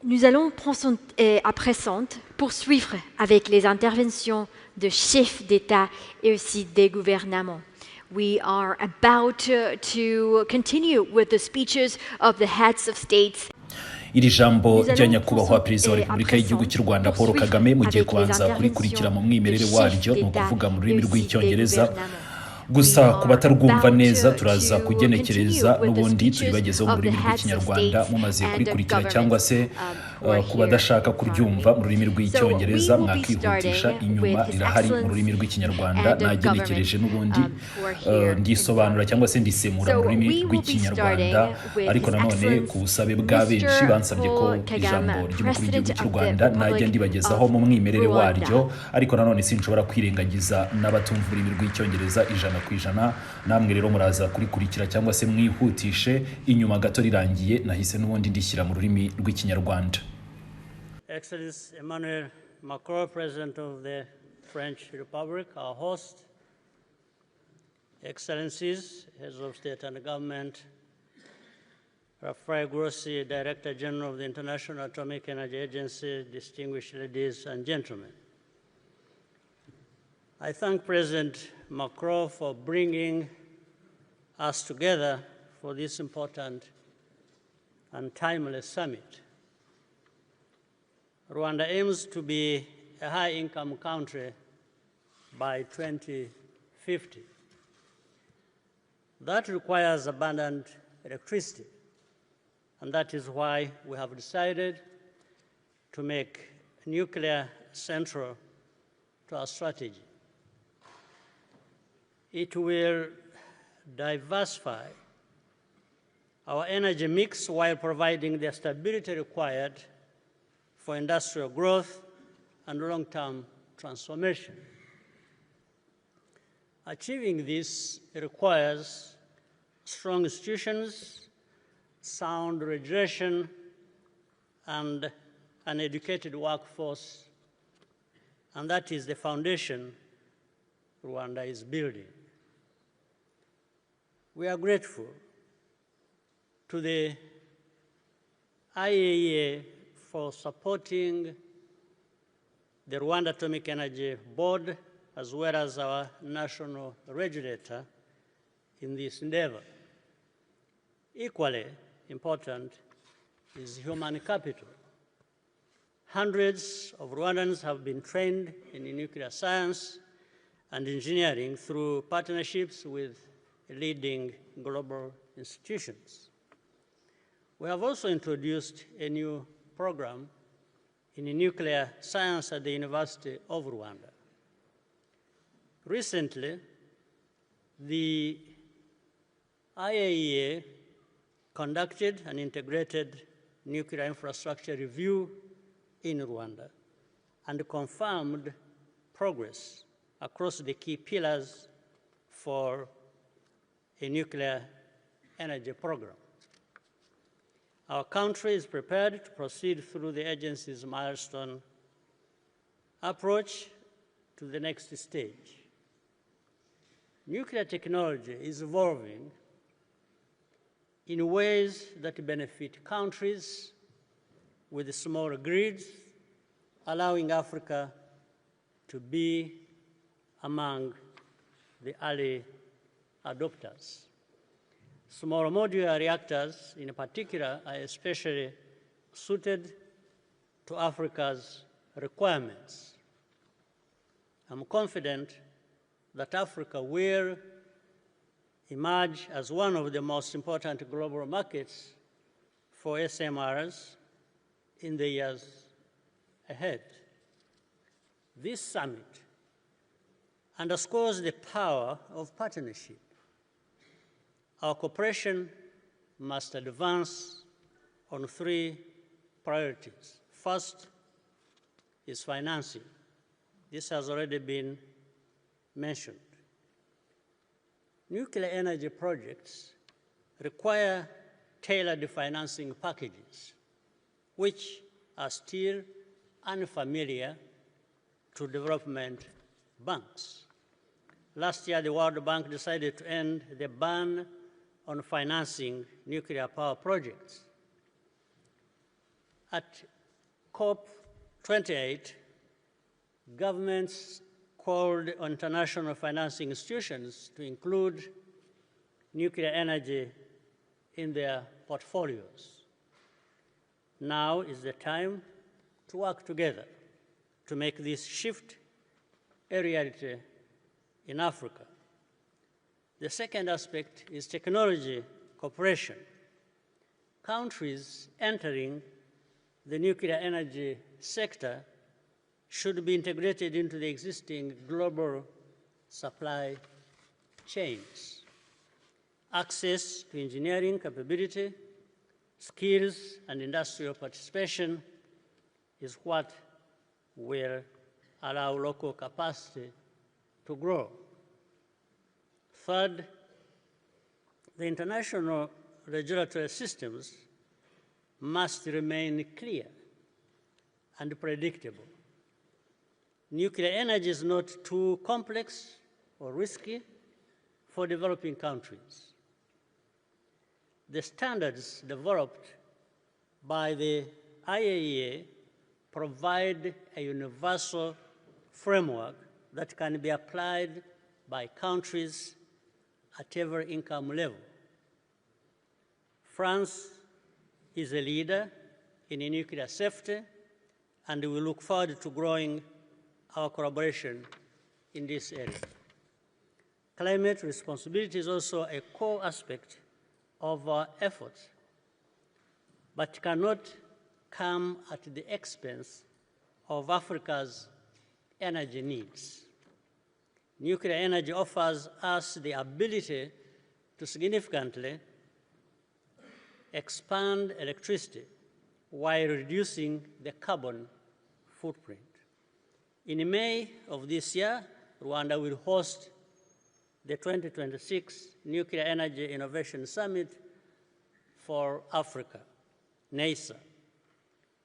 Nous allons à présent poursuivre avec les interventions de chefs d'État et aussi des gouvernements. We are about to continue with the speeches of the heads of states. iri jambo rya nyakubahwa perezida wa repubulika y'igihugu cy'u Rwanda Paul Kagame mugiye kubanza kurikurikira mu mwimerere waryo ni ukuvuga mu rurimi rw'icyongereza gusa ku batarwumva neza turaza kugenekereza n'ubundi turibagezeho mu rurimi rw'ikinyarwanda mumaze kurikurikira cyangwa se ku badashaka kuryumva mu rurimi rw'icyongereza mwakihutisha inyuma rirahari mu rurimi rw'ikinyarwanda nagenekereje n'ubundi ndisobanura cyangwa se ndisemura mu rurimi rw'ikinyarwanda ariko nanone ku busabe bwa benshi bansabye ko ijambo ry'umukuru w'igihugu cy'u Rwanda najya ndibagezaho mu mwimerere waryo ariko nanone sinshobora kwirengagiza n'abatumva ururimi rw'icyongereza ijana namwe rero muraza kurikurikira cyangwa se mwihutishe inyuma gato rirangiye nahise n'ubundi ndishyira mu rurimi rw'ikinyarwanda. Excellency Emmanuel Macron, President of the French Republic, our host, Excellencies, Heads of State and Government, Rafael Grossi, Director General of the International Atomic Energy Agency, distinguished ladies and gentlemen. I thank President Macron for bringing us together for this important and timely summit. Rwanda aims to be a high-income country by 2050. That requires abundant electricity, and that is why we have decided to make nuclear central to our strategy. It will diversify our energy mix while providing the stability required for industrial growth and long-term transformation. Achieving this requires strong institutions, sound regulation, and an educated workforce, and that is the foundation Rwanda is building. We are grateful to the IAEA for supporting the Rwanda Atomic Energy Board as well as our national regulator in this endeavor. Equally important is human capital. Hundreds of Rwandans have been trained in nuclear science and engineering through partnerships with leading global institutions. We have also introduced a new program in nuclear science at the University of Rwanda. Recently, the IAEA conducted an integrated nuclear infrastructure review in Rwanda and confirmed progress across the key pillars for a nuclear energy program. Our country is prepared to proceed through the agency's milestone approach to the next stage. Nuclear technology is evolving in ways that benefit countries with smaller grids, allowing Africa to be among the early adopters. Small modular reactors, in particular, are especially suited to Africa's requirements. I'm confident that Africa will emerge as one of the most important global markets for SMRs in the years ahead. This summit underscores the power of partnership. Our cooperation must advance on three priorities. First is financing. This has already been mentioned. Nuclear energy projects require tailored financing packages, which are still unfamiliar to development banks. Last year, the World Bank decided to end the ban on financing nuclear power projects. At COP28, governments called on international financing institutions to include nuclear energy in their portfolios. Now is the time to work together to make this shift a reality in Africa. The second aspect is technology cooperation. Countries entering the nuclear energy sector should be integrated into the existing global supply chains. Access to engineering capability, skills, and industrial participation is what will allow local capacity to grow. Third, the international regulatory systems must remain clear and predictable. Nuclear energy is not too complex or risky for developing countries. The standards developed by the IAEA provide a universal framework that can be applied by countries at every income level. France is a leader in nuclear safety, and we look forward to growing our collaboration in this area. Climate responsibility is also a core aspect of our efforts, but cannot come at the expense of Africa's energy needs. Nuclear energy offers us the ability to significantly expand electricity while reducing the carbon footprint. In May of this year, Rwanda will host the 2026 Nuclear Energy Innovation Summit for Africa, NEISA.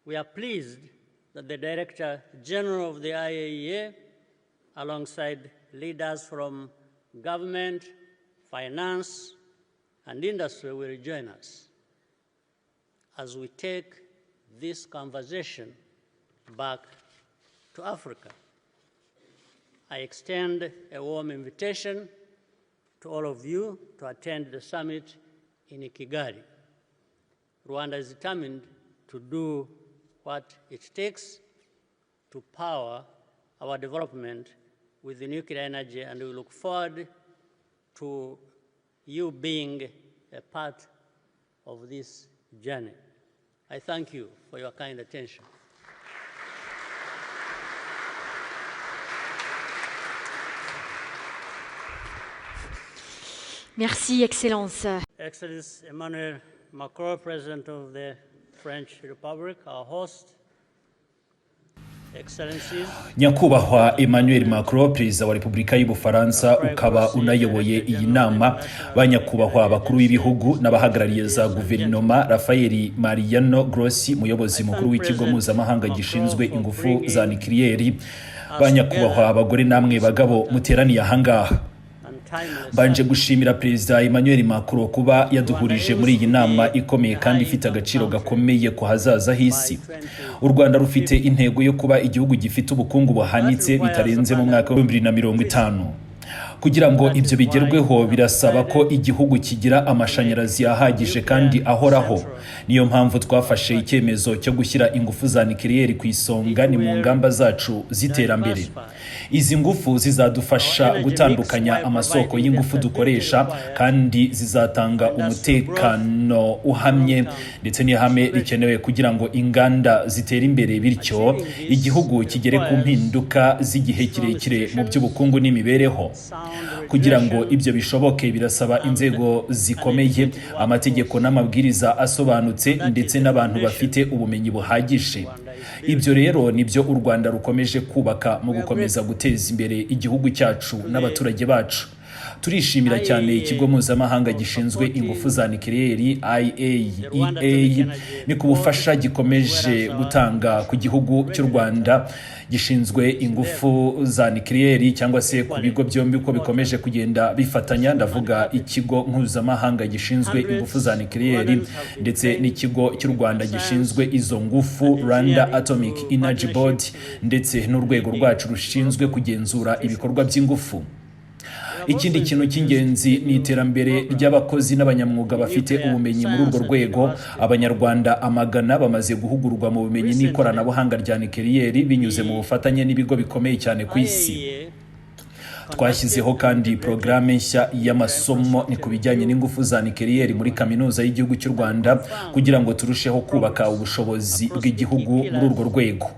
We are pleased that the Director General of the IAEA, alongside leaders from government, finance, and industry will join us as we take this conversation back to Africa. I extend a warm invitation to all of you to attend the summit in Kigali. Rwanda is determined to do what it takes to power our development with the nuclear energy, and we look forward to you being a part of this journey. I thank you for your kind attention. Merci, Excellence. Excellency Emmanuel Macron, President of the French Republic, our host. Excellencies, nyakubahwa Emmanuel Macron, perezida wa Repubulika y'Ubufaransa, ukaba unayoboye iyi nama, banyakubahwa abakuru b'ibihugu n'abahagarariye za guverinoma, Rafael Mariano Grossi, muyobozi mukuru w'ikigo mpuzamahanga gishinzwe ingufu za nucleaire, banyakubahwa abagore namwe bagabo muteraniye ahangaha. Banje gushimira Perezida Emmanuel Macron kuba yaduhurije muri iyi nama ikomeye kandi ifite agaciro gakomeye ku hazaza h'isi. U Rwanda rufite intego yo kuba igihugu gifite ubukungu buhanitse bitarenze mu mwaka wa 2050. Kugira ngo ibyo bigerweho birasaba ko igihugu kigira amashanyarazi ahagije kandi ahoraho. Niyo mpamvu twafashe icyemezo cyo gushyira ingufu za nucleaire ku isonga ni mu ngamba zacu ziterambere. Izi ngufu zizadufasha gutandukanya amasoko y'ingufu dukoresha kandi zizatanga umutekano uhamye ndetse n'ihame rikenewe kugira ngo inganda zitere imbere, bityo igihugu kigere ku mpinduka z'igihe kirekire mu by'ubukungu n'imibereho. Kugira ngo ibyo bishoboke birasaba inzego zikomeye, amategeko n'amabwiriza asobanutse ndetse n'abantu bafite ubumenyi buhagije. Ibyo rero nibyo u Rwanda rukomeje kubaka mu gukomeza guteza imbere igihugu cyacu n'abaturage bacu. turishimira cyane ikigo mpuzamahanga gishinzwe ingufu za nucleaire IAEA ni ku bufasha gikomeje gutanga ku gihugu cy'u Rwanda gishinzwe ingufu za nucleaire cyangwa se ku bigo byombi ko bikomeje kugenda bifatanya, ndavuga ikigo mpuzamahanga gishinzwe ingufu za nucleaire ndetse n'ikigo cy'u Rwanda gishinzwe izo ngufu Rwanda Atomic Energy Board ndetse n'urwego rwacu rushinzwe kugenzura ibikorwa by'ingufu. Ikindi kintu cy'ingenzi ni iterambere ry'abakozi n'abanyamwuga bafite ubumenyi muri urwo rwego. Abanyarwanda amagana bamaze guhugurwa mu bumenyi n'ikoranabuhanga rya nucleaire binyuze mu bufatanye n'ibigo bikomeye cyane ku isi. Twashyizeho kandi porogaramu nshya y'amasomo ni ku bijyanye n'ingufu za nucleaire muri kaminuza y'igihugu cy'u Rwanda kugira ngo turusheho kubaka ubushobozi bw'igihugu muri urwo rwego.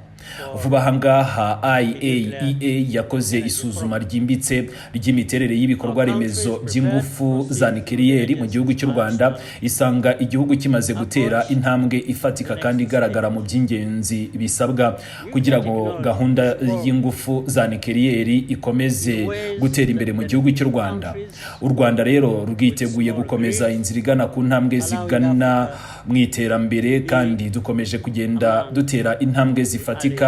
Vuba aha ngaha IAEA yakoze isuzuma ryimbitse ry'imiterere y'ibikorwa remezo by'ingufu za nucleaire mu gihugu cy'u Rwanda, isanga igihugu kimaze gutera intambwe ifatika kandi igaragara mu by'ingenzi bisabwa kugira ngo gahunda y'ingufu za nucleaire ikomeze gutera imbere mu gihugu cy'u Rwanda. U Rwanda rero rwiteguye gukomeza inzira igana ku ntambwe zigana mu iterambere, kandi dukomeje kugenda dutera intambwe zifatika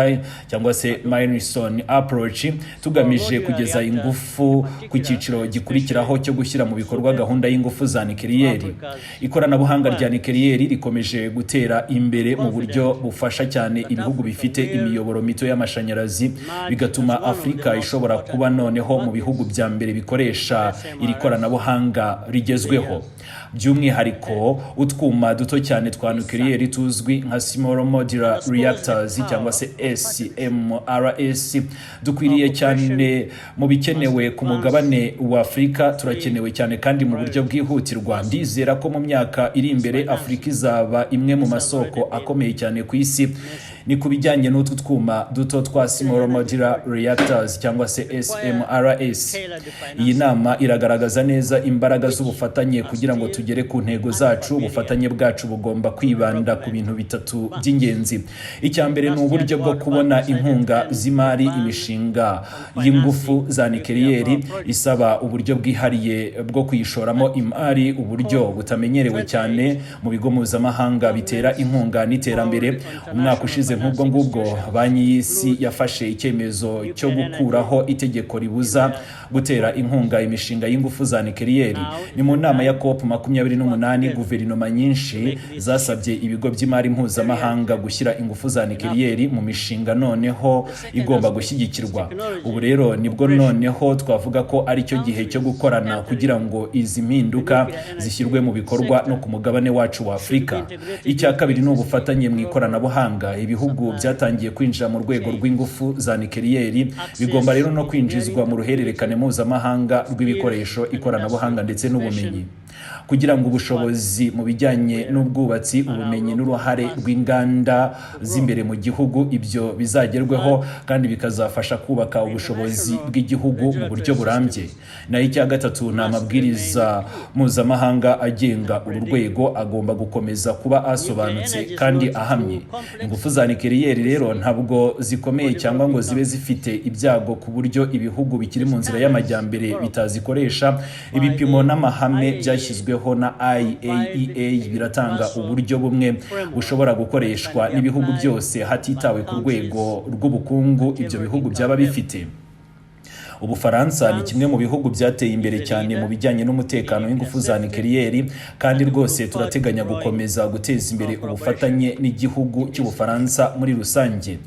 cyangwa se milestone approach tugamije kugeza ingufu ku cyiciro gikurikiraho cyo gushyira mu bikorwa gahunda y'ingufu za nucleaire. Ikoranabuhanga rya nucleaire rikomeje gutera imbere mu buryo bufasha cyane ibihugu bifite imiyoboro mito y'amashanyarazi, bigatuma Afrika ishobora kuba noneho mu bihugu bya mbere bikoresha iri koranabuhanga rigezweho. By'umwihariko utwuma duto cyane twa nucleaire tuzwi nka small modular reactors cyangwa se SMRS dukwiriye cyane mu bikenewe ku mugabane wa Afrika. Turakenewe cyane kandi mu buryo bwihutirwa. Ndizera ko mu myaka iri imbere Afrika izaba imwe mu masoko akomeye cyane ku isi ni ku bijyanye n'utu twuma duto twa small modular reactors cyangwa se SMRS. Iyi nama iragaragaza neza imbaraga z'ubufatanye kugira ngo tugere ku ntego zacu. Ubufatanye bwacu bugomba kwibanda ku bintu bitatu by'ingenzi. Icya mbere ni uburyo bwo kubona inkunga z'imari. Imishinga y'ingufu za nucleaire isaba uburyo bwihariye bwo kuyishoramo imari, uburyo butamenyerewe cyane mu bigo mpuzamahanga bitera inkunga n'iterambere. Umwaka ushize nk'ubwo ngubwo banki y'isi yafashe icyemezo cyo gukuraho itegeko ribuza gutera inkunga imishinga y'ingufu za nucleaire. Ni mu nama ya COP28 guverinoma nyinshi zasabye ibigo by'imari mpuzamahanga gushyira ingufu za nucleaire mu mishinga noneho igomba gushyigikirwa. Ubu rero nibwo noneho twavuga ko ari cyo gihe cyo gukorana kugira ngo izi mpinduka zishyirwe mu bikorwa no ku mugabane wacu wa Afrika. Icya kabiri ni ubufatanye mu ikoranabuhanga. Ibihugu byatangiye kwinjira mu rwego rw'ingufu za nucleaire bigomba rero no kwinjizwa mu ruhererekane mpuzamahanga rw'ibikoresho, ikoranabuhanga ndetse n'ubumenyi kugira ngo ubushobozi mu bijyanye n'ubwubatsi, ubumenyi n'uruhare rw'inganda z'imbere mu gihugu ibyo bizagerweho kandi bikazafasha kubaka ubushobozi bw'igihugu mu buryo burambye. Naho icya gatatu ni amabwiriza mpuzamahanga agenga uru rwego agomba gukomeza kuba asobanutse kandi ahamye. Ingufu za nucleaire rero ntabwo zikomeye cyangwa ngo zibe zifite ibyago ku buryo ibihugu bikiri mu nzira y'amajyambere bitazikoresha. Ibipimo n'amahame byashyizweho na IAEA biratanga uburyo bumwe bushobora gukoreshwa n'ibihugu byose hatitawe ku rwego rw'ubukungu ibyo bihugu byaba bifite. Ubufaransa ni kimwe mu bihugu byateye imbere cyane mu bijyanye n'umutekano w'ingufu za nucleaire, kandi rwose turateganya gukomeza guteza imbere ubufatanye n'igihugu cy'Ubufaransa muri rusange.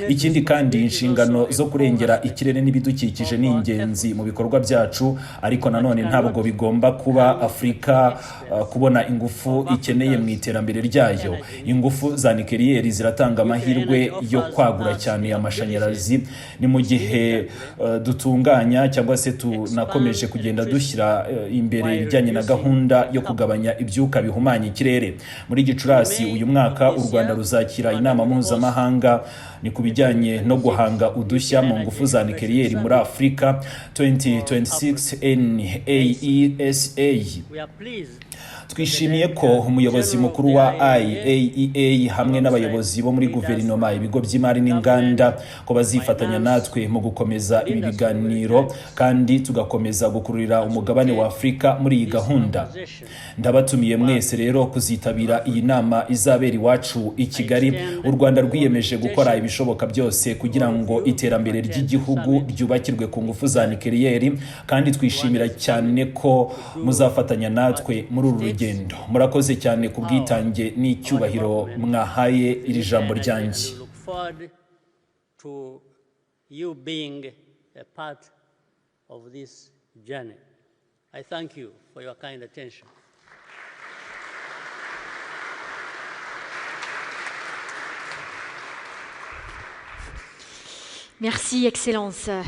Ikindi kandi inshingano zo kurengera ikirere n'ibidukikije ni ingenzi mu bikorwa byacu, ariko nanone ntabwo bigomba kuba Afrika kubona ingufu ikeneye mu iterambere ryayo. Ingufu za nucleaire ziratanga amahirwe yo kwagura cyane amashanyarazi. Ni mu gihe dutunganya cyangwa se tunakomeje kugenda dushyira imbere ibijyanye na gahunda yo kugabanya ibyuka bihumanya ikirere. Muri Gicurasi uyu mwaka u Rwanda ruzakira inama mpuzamahanga ni ku bijyanye no guhanga udushya mu ngufu za nucleaire muri Afrika 2026 NAESA. twishimiye ko umuyobozi mukuru wa IAEA hamwe n'abayobozi bo muri guverinoma, ibigo by'imari n'inganda ko bazifatanya natwe mu gukomeza ibi biganiro kandi tugakomeza gukururira umugabane wa Afurika muri iyi gahunda. Ndabatumiye mwese rero kuzitabira iyi nama izabera iwacu i Kigali. U Rwanda rwiyemeje gukora ibishoboka byose kugira ngo iterambere ry'igihugu ryubakirwe ku ngufu za nucleaire, kandi twishimira cyane ko muzafatanya natwe muri uru rugendo. Murakoze cyane ku bwitange n'icyubahiro mwahaye iri jambo ryanjye. I thank you for your kind attention. Merci, Excellence.